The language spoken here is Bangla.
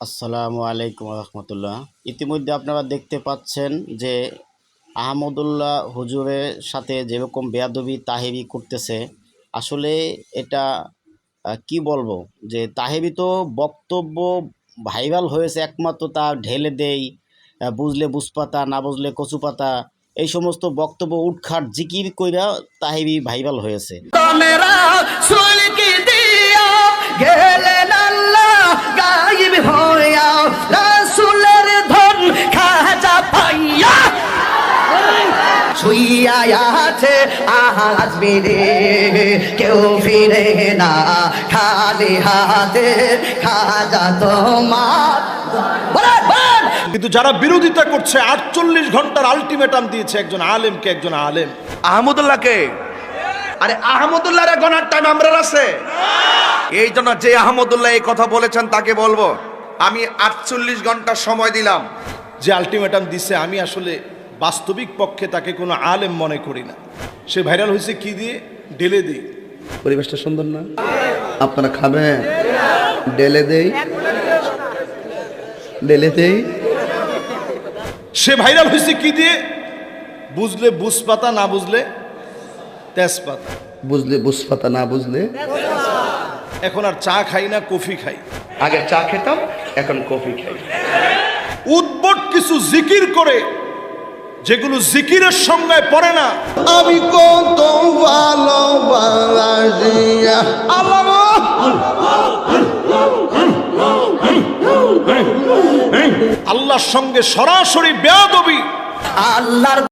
আসসালামু আলাইকুম রহমতুল্লাহ। ইতিমধ্যে আপনারা দেখতে পাচ্ছেন যে আহমদুল্লাহ হুজুরের সাথে যেরকম বেয়াদবি তাহেরি করতেছে, আসলে এটা কি বলবো, যে তাহেরি তো বক্তব্য ভাইরাল হয়েছে একমাত্র তার ঢেলে দেই, বুঝলে বুঝপাতা না বুঝলে কচু পাতা, এই সমস্ত বক্তব্য উৎখাট জিকির কইরা তাহেরি ভাইরাল হয়েছে। আছে আজ মেরে কেউ ফিরে না খালি হাতে খাজা তোমার। কিন্তু যারা বিরোধিতা করছে 48 ঘন্টার আলটিমেটাম দিয়েছে একজন আলেমকে, একজন আলেম আহমদুল্লাহকে। আরে আহমদুল্লাহর গণার টাইম আমরা আছে। এই জন্য যে আহমদুল্লাহ এই কথা বলেছেন তাকে বলবো আমি 48 ঘন্টা সময় দিলাম। যে আলটিমেটাম দিছে, আমি আসলে বাস্তবিক পক্ষে তাকে কোনো আলেম মনে করি না। সে ভাইরাল হয়েছে কি দিয়ে? ঢেলে দিই। পরিবেশটা সুন্দর না? আপনারা খাবেন? ঢেলে দেই, ঢেলে দেই। সে ভাইরাল হয়েছে কি দিয়ে? বুঝলে বুঝপাতা না বুঝলে তেজপাতা। বুঝলে বুঝপাতা না বুঝলে। এখন আর চা খাই না, কফি খাই। আগে চা খেতাম, এখন কফি খাই। উদ্ভট কিছু জিকির করে যেগুলো জিকিরের সংজ্ঞায় পড়ে না। আমি কত ভালোবাসি আল্লাহর সঙ্গে সরাসরি বেয়াদবি। আল্লাহর